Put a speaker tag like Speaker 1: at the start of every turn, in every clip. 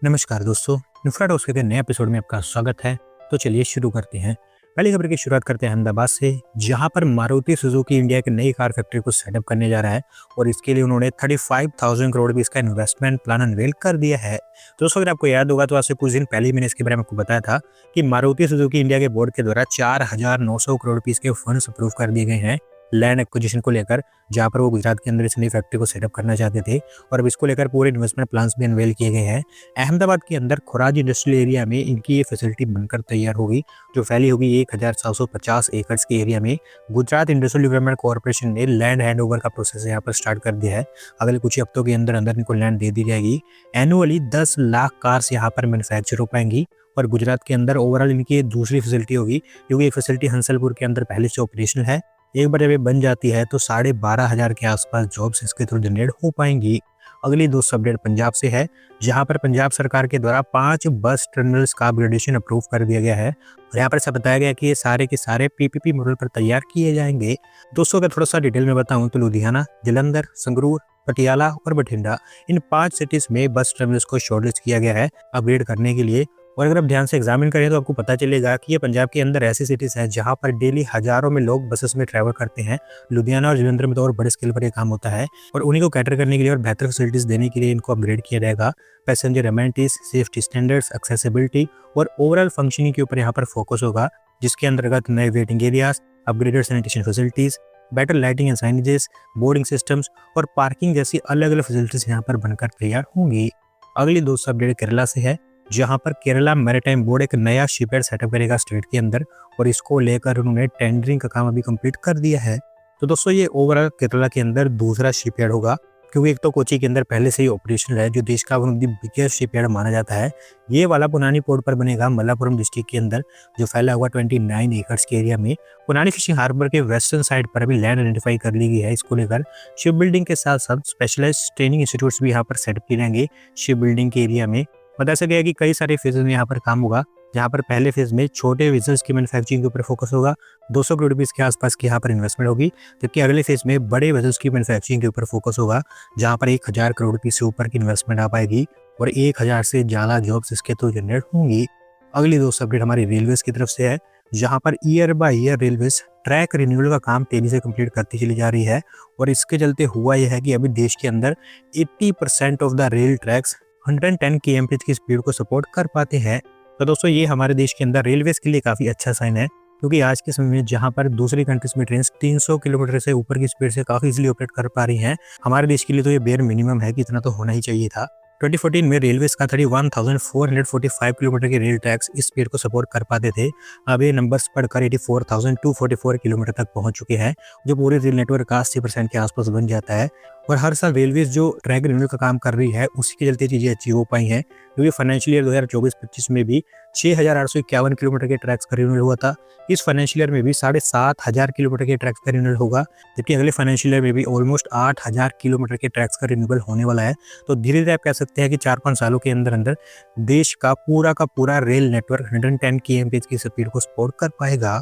Speaker 1: नमस्कार दोस्तों, नुफरा टॉक्स के नए एपिसोड में आपका स्वागत है। तो चलिए शुरू करते हैं। पहली खबर की शुरुआत करते हैं अहमदाबाद से, जहां पर मारुति सुजुकी इंडिया की नई कार फैक्ट्री को सेटअप करने जा रहा है और इसके लिए उन्होंने 35,000 करोड़ भी इसका इन्वेस्टमेंट प्लान अनवेल कर दिया है। तो दोस्तों, अगर आपको याद होगा तो आज से कुछ दिन पहले ही मैंने इसके बारे में आपको बताया था कि मारुति सुजुकी इंडिया के बोर्ड के द्वारा 4,900 करोड़ रुपीस के फंड्स अप्रूव कर दिए गए हैं लैंड एक्विजिशन को लेकर, जहां पर वो गुजरात के अंदर इस नई फैक्ट्री को सेटअप करना चाहते थे और अब इसको लेकर पूरे इन्वेस्टमेंट प्लान्स भी अनवेल किए गए हैं। अहमदाबाद के अंदर खुराज इंडस्ट्रियल एरिया में इनकी ये फैसिलिटी बनकर तैयार होगी, जो फैली होगी 1,750 एकड़ के एरिया में। गुजरात इंडस्ट्रियल डेवलपमेंट कॉर्पोरेशन ने लैंड हैंडओवर का प्रोसेस यहाँ पर स्टार्ट कर दिया है। अगले कुछ हफ्तों के अंदर अंदर इनको लैंड दे दी जाएगी। एनुअली 10 लाख कार्स यहाँ पर मैन्युफैक्चर हो पाएंगी और गुजरात के अंदर ओवरऑल इनकी दूसरी फैसिलिटी होगी, क्योंकि एक फैसिलिटी हंसलपुर के अंदर पहले से ऑपरेशनल है। एक बार जब ये बन जाती है तो 12,500 के आसपास जॉब्स इसके थ्रू जनरेट हो पाएंगी। अगली दोस्त अपडेट पंजाब से है, जहां पर पंजाब सरकार के द्वारा 5 बस टर्मिनल्स का अपग्रेडेशन अप्रूव कर दिया गया है और यहाँ पर ऐसा बताया गया कि ये सारे के सारे पीपीपी मॉडल पर तैयार किए जाएंगे। दोस्तों, अगर थोड़ा सा डिटेल में बताऊं तो लुधियाना, जलंधर, संगरूर, पटियाला और बठिंडा, इन 5 सिटीज में बस टर्मिनल्स को शॉर्टलिस्ट किया गया है अपग्रेड करने के लिए। और अगर आप ध्यान से एग्जामिन करें तो आपको पता चलेगा कि ये पंजाब के अंदर ऐसी सिटीज हैं जहां पर डेली हजारों में लोग बसेस में ट्रैवल करते हैं। लुधियाना और जलंधर में तो और बड़े स्केल पर ये काम होता है और उन्हीं को कैटर करने के लिए और बेहतर फैसिलिटीज देने के लिए इनको अपग्रेड किया जाएगा। Passenger amenities, safety standards, accessibility और ओवरऑल फंक्शनिंग के ऊपर यहाँ पर फोकस होगा, जिसके अंतर्गत नए waiting areas, upgraded sanitation facilities, better lighting and signages, boarding systems और पार्किंग जैसी अलग अलग फैसिलिटीज यहाँ पर बनकर तैयार होंगी। अगली दोस्त अपडेट केरला से है, जहां पर केरला मैरीटाइम बोर्ड एक नया शिपयार्ड सेटअप करेगा स्टेट के अंदर और इसको लेकर उन्होंने टेंडरिंग का काम अभी कंप्लीट कर दिया है। तो दोस्तों, ये ओवरऑल केरला के अंदर दूसरा शिपयार्ड होगा, क्योंकि एक तो कोची के अंदर पहले से ही ऑपरेशनल है, जो देश का one of the biggest shipyard माना जाता है। ये वाला पुनानी पोर्ट पर बनेगा मल्लापुरम डिस्ट्रिक्ट के अंदर, जो फैला हुआ 29 एकड़ के एरिया में। पुनानी फिशिंग हार्बर के वेस्टर्न साइड पर अभी लैंड आइडेंटिफाई कर ली गई है। इसको लेकर शिप बिल्डिंग के साथ साथ स्पेशलाइज्ड ट्रेनिंग इंस्टीट्यूट्स भी यहाँ पर सेटअप किए जाएंगे शिप बिल्डिंग के एरिया में। बता सके गया कि कई सारे फेजेस में यहाँ पर काम होगा, जहाँ पर पहले फेज में छोटे वेसल्स की मैन्युफैक्चरिंग के ऊपर फोकस होगा, 200 करोड़ रुपीस के आसपास की यहाँ पर इन्वेस्टमेंट होगी। जबकि अगले फेज में बड़े वेसल्स की मैन्युफैक्चरिंग के ऊपर फोकस होगा, जहाँ पर 1,000 करोड़ रुपीस से ऊपर की इन्वेस्टमेंट आ पाएगी और 1,000 से ज्यादा जॉब्स इसके थ्रू जनरेट होंगी। अगली दोस्त अपडेट हमारी रेलवेज की तरफ से है, जहाँ per year by year railways track renewal का काम तेजी से कंप्लीट करती चली जा रही है और इसके चलते हुआ यह है कि अभी देश के अंदर 80% of the rail tracks 110 km की स्पीड को सपोर्ट कर पाते हैं। तो दोस्तों, ये हमारे देश के अंदर रेलवेज के लिए काफी अच्छा साइन है, क्योंकि आज के समय में जहां पर दूसरी कंट्रीज में ट्रेन 300 किलोमीटर से ऊपर की स्पीड से काफी इजीली ऑपरेट कर पा रही हैं, हमारे देश के लिए तो ये बेयर मिनिमम है कि इतना तो होना ही चाहिए था। 2014 में रेलवेज का 31,445 किलोमीटर के रेल ट्रैक्स इस स्पीड को सपोर्ट कर पाते थे। अब ये नंबर्स बढ़कर 84,244 किलोमीटर तक पहुंच चुके हैं, जो पूरे रेल नेटवर्क का 80% के आसपास बन जाता है। और हर साल रेलवेज जो ट्रैक रिन्यूअल का काम कर रही है, उसी के चलते चीजें अचीव हो पाई हैं, क्योंकि फाइनेंशियल ईयर 2024-25 में भी 6,851 किलोमीटर के ट्रैक्स का रिन्यूअल हुआ था। इस फाइनेंशियल ईयर में भी 7,500 किलोमीटर के ट्रैक्स का रिन्यूअल होगा, जबकि अगले फाइनेंशियल ईयर में भी ऑलमोस्ट 8,000 किलोमीटर के ट्रैक्स का रिन्यूअल होने वाला है। तो धीरे धीरे आप कह सकते हैं कि 4-5 सालों के अंदर अंदर देश का पूरा रेल नेटवर्क 110 km की स्पीड को सपोर्ट कर पाएगा।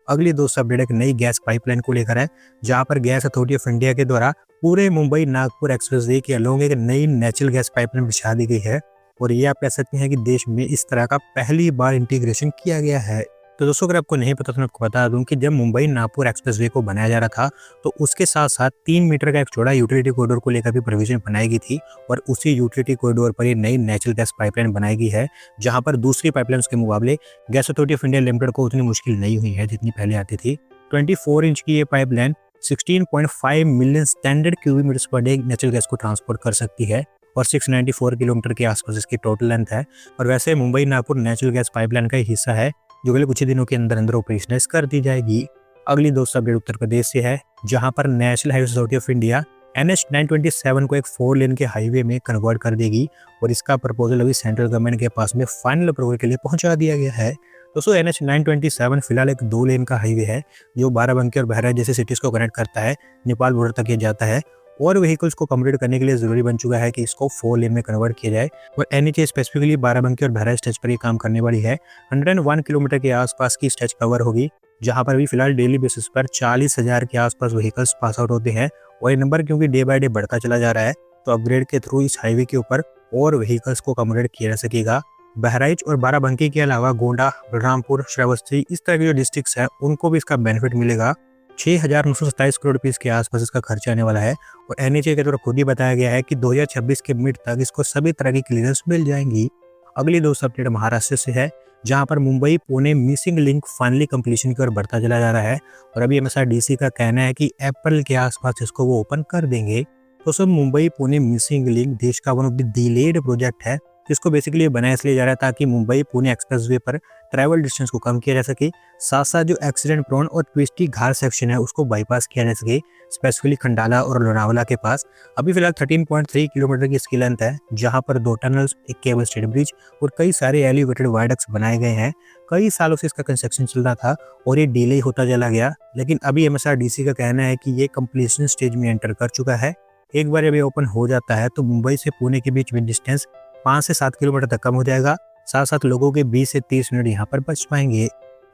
Speaker 1: अगली दोस्त अपडेट एक नई गैस पाइपलाइन को लेकर है, जहां पर गैस अथॉरिटी ऑफ इंडिया के द्वारा पूरे मुंबई नागपुर एक्सप्रेसवे के अलोंग एक नई नेचुरल गैस पाइपलाइन बिछा दी गई है और ये आप कह सकते हैं कि देश में इस तरह का पहली बार इंटीग्रेशन किया गया है। तो दोस्तों, अगर आपको नहीं पता तो मैं आपको बता दूं कि जब मुंबई नागपुर एक्सप्रेसवे को बनाया जा रहा था, तो उसके साथ साथ 3 मीटर का एक चौड़ा यूटिलिटी कॉरिडोर को लेकर भी प्रोविजन बनाई गई थी और उसी यूटिलिटी कॉरिडोर पर ये नई नेचुरल गैस पाइपलाइन बनाई गई है, जहां पर दूसरी पाइपलाइन के मुकाबले gas authority of India limited को उतनी मुश्किल नहीं हुई है जितनी पहले आती थी। 24 इंच की ये pipeline 16.5 million standard cubic metres per day natural gas को ट्रांसपोर्ट कर सकती है और 694 किलोमीटर के आसपास इसकी टोटल लेंथ है। और वैसे Mumbai Nagpur natural gas pipeline का ही हिस्सा है, जो अगले कुछ दिनों के अंदर अंदर ऑपरेशनाइज कर दी जाएगी। अगली दोस्त अपडेट उत्तर प्रदेश से है, जहां पर national highway authority of India NH 927 को एक 4 लेन के हाईवे में कन्वर्ट कर देगी और इसका प्रपोजल अभी सेंट्रल गवर्नमेंट के पास में फाइनल अप्रूवल के लिए पहुंचा दिया गया है। दोस्तों, NH 927 फिलहाल एक 2 लेन का हाईवे है, जो बाराबंकी और बहराइच जैसे सिटीज को कनेक्ट करता है, नेपाल बॉर्डर तक ये जाता है और व्हीकल्स को कंप्लीट करने के लिए जरूरी बन चुका है कि इसको 4 लेन में कन्वर्ट किया जाए। और NHA स्पेसिफिकली बाराबंकी और बहराइच स्ट्रेच पर ये काम करने वाली है। 101 किलोमीटर के आसपास की स्ट्रेच कवर होगी, जहां पर भी फिलहाल डेली बेसिस पर 40,000 के आसपास व्हीकल्स पास आउट होते हैं और ये नंबर क्योंकि डे बाय डे बढ़ता चला जा रहा है, तो अपग्रेड के थ्रू इस हाईवे के ऊपर और व्हीकल्स को अकोमोडेट किया जा सकेगा। बहराइच और बाराबंकी के अलावा गोंडा, बलरामपुर, श्रावस्ती इस तरह के जो डिस्ट्रिक्ट्स हैं उनको भी इसका बेनिफिट मिलेगा। 6,927 करोड़ रुपीस के आसपास इसका खर्चा आने वाला है और एनएचए के द्वारा खुद ही बताया गया है कि 2026 के मिड तक इसको सभी तरह की क्लियरेंस मिल जाएंगी। अगली दोस्तों अपडेट महाराष्ट्र से है, जहां पर Mumbai Pune missing link finally completion की ओर बढ़ता चला जा रहा है और अभी एमएसआरडीसी का कहना है कि अप्रैल के आसपास इसको वो ओपन कर देंगे। तो सब मुंबई पुणे मिसिंग लिंक देश का one of the delayed project है, जिसको बेसिकली बनाया इसलिए जा रहा है ताकि मुंबई पुणे एक्सप्रेसवे पर ट्रैवल डिस्टेंस को कम किया जा सके, साथ साथ जो एक्सीडेंट प्रोन और ट्विस्टी घाट सेक्शन है उसको बाईपास किया जा सके, स्पेसिफिकली खंडाला और लोनावाला के पास। अभी फिलहाल 13.3 किलोमीटर की इसकी लेंथ है, जहां पर 2 टनल्स, एक केबल स्टेड ब्रिज और कई सारे एलिवेटेड वायडक्ट्स बनाए गए हैं। कई सालों से इसका कंस्ट्रक्शन चल रहा था और ये डिले होता चला गया, लेकिन अभी एमएसआरडीसी का कहना है कि ये कंप्लीशन स्टेज में एंटर कर चुका है। एक बार जब ये ओपन हो जाता है तो मुंबई से पुणे के बीच में डिस्टेंस 5 से 7 किलोमीटर तक कम हो जाएगा, साथ साथ लोगों के 20 से 30 मिनट यहाँ पर बच पाएंगे।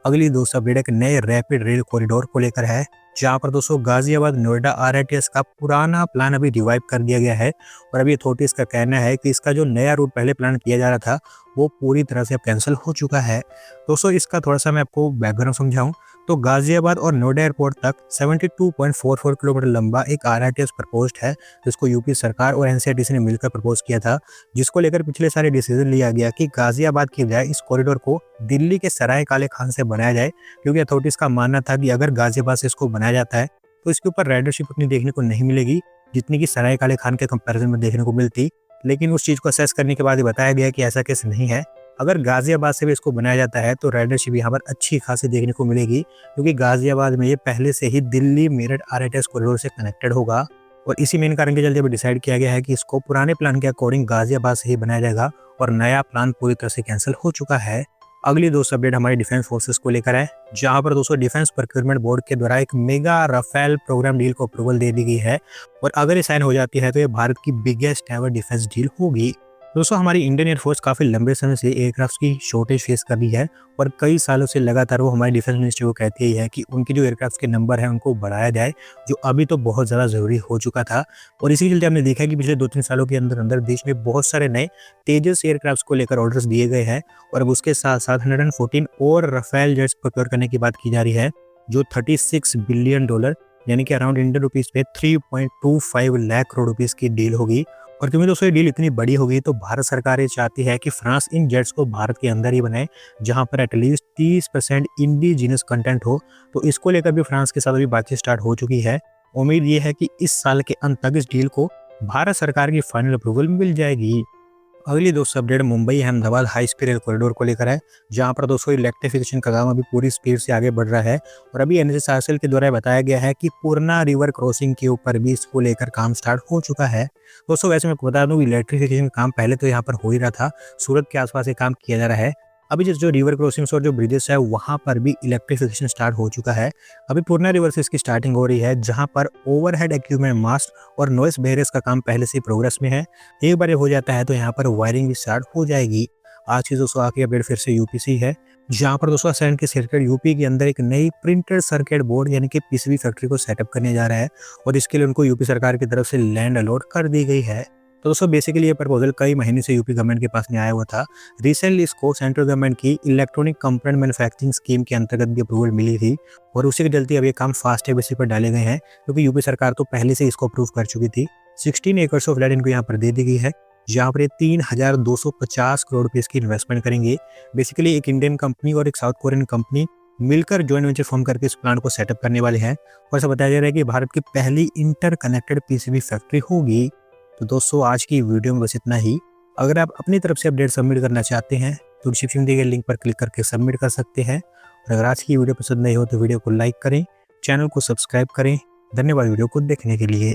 Speaker 1: अगली दोस्तों अपडेट एक नए रैपिड रेल कॉरिडोर को लेकर है, जहाँ पर दोस्तों गाजियाबाद नोएडा आरआईटीएस का पुराना प्लान अभी रिवाइव कर दिया गया है और अभी अथॉरिटीज का कहना है कि इसका जो नया रूट पहले प्लान किया जा रहा था वो पूरी तरह से अब कैंसिल हो चुका है। दोस्तों इसका थोड़ा सा मैं आपको बैकग्राउंड समझाऊं तो गाजियाबाद और नोएडा एयरपोर्ट तक 72.44 किलोमीटर लंबा एक आरआईटीएस प्रपोज्ड है, जिसको यूपी सरकार और एनसीआरटीसी ने मिलकर प्रपोज किया था, जिसको लेकर पिछले सारे डिसीजन लिया गया कि गाजियाबाद की बजाय इस कॉरिडोर को दिल्ली के सराय काले खान से बनाया जाए, क्योंकि अथॉरिटीज का मानना था कि अगर गाजियाबाद से इसको बनाया जाता है तो इसके ऊपर राइडरशिप उतनी देखने को नहीं मिलेगी जितनी की सराय काले खान के कंपैरिजन में देखने को मिलती। लेकिन उस चीज को असेस करने के बाद ये बताया गया कि ऐसा केस नहीं है। अगर गाजियाबाद से भी इसको बनाया जाता है तो राइडरशिप यहाँ पर अच्छी खासी देखने को मिलेगी, क्योंकि गाजियाबाद में ये पहले से ही दिल्ली मेरठ आरआईटीएस कॉरिडोर से कनेक्टेड होगा और इसी मेन कारण के चलते अभी डिसाइड किया गया है कि इसको पुराने प्लान के अकॉर्डिंग गाजियाबाद से ही बनाया जाएगा और नया प्लान पूरी तरह से कैंसिल हो चुका है। अगली दोस्तों अपडेट हमारी डिफेंस फोर्सेस को लेकर है, जहां पर दोस्तों डिफेंस प्रोक्योरमेंट बोर्ड के द्वारा एक मेगा राफेल प्रोग्राम डील को अप्रूवल दे दी गई है और अगर ये साइन हो जाती है तो ये भारत की बिगेस्ट एवर डिफेंस डील होगी। दोस्तों हमारी इंडियन एयरफोर्स काफ़ी लंबे समय से एयरक्राफ्ट की शॉर्टेज फेस कर रही है और कई सालों से लगातार वो हमारी डिफेंस मिनिस्ट्री को कहती है कि उनकी जो एयरक्राफ्ट के नंबर है उनको बढ़ाया जाए, जो अभी तो बहुत ज़्यादा ज़रूरी हो चुका था। और इसी के चलते हमने देखा कि पिछले 2-3 सालों के अंदर अंदर देश में बहुत सारे नए तेजस एयरक्राफ्ट को लेकर ऑर्डर्स दिए गए हैं और अब उसके साथ साथ 114 और राफेल जेट्स प्रोक्योर करने की बात की जा रही है, जो $36 बिलियन यानी कि अराउंड इंडियन रुपीज़ पे 3.25 लाख करोड़ रुपीज़ की डील होगी। और क्योंकि दोस्तों ये डील इतनी बड़ी होगी तो भारत सरकार ये चाहती है कि फ्रांस इन जेट्स को भारत के अंदर ही बनाए, जहां पर एटलीस्ट 30% इंडिजिनस कंटेंट हो। तो इसको लेकर भी फ्रांस के साथ अभी बातचीत स्टार्ट हो चुकी है। उम्मीद ये है कि इस साल के अंत तक इस डील को भारत सरकार की फाइनल अप्रूवल मिल जाएगी। अगली दोस्तों update Mumbai Ahmedabad high speed rail corridor को लेकर है, जहां पर दोस्तों इलेक्ट्रिफिकेशन का काम अभी पूरी स्पीड से आगे बढ़ रहा है और अभी एनएचएआईएल के द्वारा बताया गया है कि पूर्णा रिवर क्रॉसिंग के ऊपर भी इसको लेकर काम स्टार्ट हो चुका है। दोस्तों वैसे मैं बता दूं इलेक्ट्रिफिकेशन का काम पहले तो यहाँ पर हो ही रहा था, सूरत के आसपास ये काम किया जा रहा है। अभी जो रिवर क्रॉसिंग्स और जो ब्रिजेस है वहां पर भी इलेक्ट्रिफिकेशन स्टार्ट हो चुका है। अभी पूर्णा रिवर से इसकी स्टार्टिंग हो रही है, जहां पर ओवरहेड इक्विपमेंट मास्ट और नॉइस बैरियर्स का काम पहले से प्रोग्रेस में है। एक बार ये हो जाता है तो यहाँ पर वायरिंग भी स्टार्ट हो जाएगी। आज की दोस्तों आखिरी अपडेट फिर से यूपी से है, जहाँ पर दोस्तों असाइन के सर्किट यूपी के अंदर एक नई प्रिंटेड सर्किट बोर्ड यानी कि पीसीबी फैक्ट्री को सेटअप करने जा रहा है और इसके लिए उनको यूपी सरकार की तरफ से लैंड अलॉट कर दी गई है। तो दोस्तों बेसिकली ये प्रपोजल कई महीने से यूपी गवर्नमेंट के पास में आया हुआ था। रिसेंटली इसको सेंट्रल गवर्नमेंट की इलेक्ट्रॉनिक कंपोनेंट मैन्युफैक्चरिंग स्कीम के अंतर्गत भी अप्रूवल मिली थी और उसी के चलते अब ये काम फास्ट ट्रैक बेसिस पर डाले गए हैं, क्योंकि यूपी सरकार तो पहले से इसको अप्रूव कर चुकी थी। 16 एकर्स ऑफ लैंड इनको यहाँ पर दे दी गई है, जहाँ पर ये 3,250 करोड़ रुपये की इन्वेस्टमेंट करेंगे। बेसिकली एक इंडियन कंपनी और एक साउथ कोरियन कंपनी मिलकर जॉइंट वेंचर फॉर्म करके इस प्लांट को सेटअप करने वाले हैं और ऐसा बताया जा रहा है कि भारत की पहली इंटरकनेक्टेड पीसीबी फैक्ट्री होगी। तो दोस्तों आज की वीडियो में बस इतना ही। अगर आप अपनी तरफ से अपडेट सबमिट करना चाहते हैं तो डिस्क्रिप्शन में दिए गए लिंक पर क्लिक करके सबमिट कर सकते हैं। और अगर आज की वीडियो पसंद नहीं हो तो वीडियो को लाइक करें, चैनल को सब्सक्राइब करें। धन्यवाद वीडियो को देखने के लिए।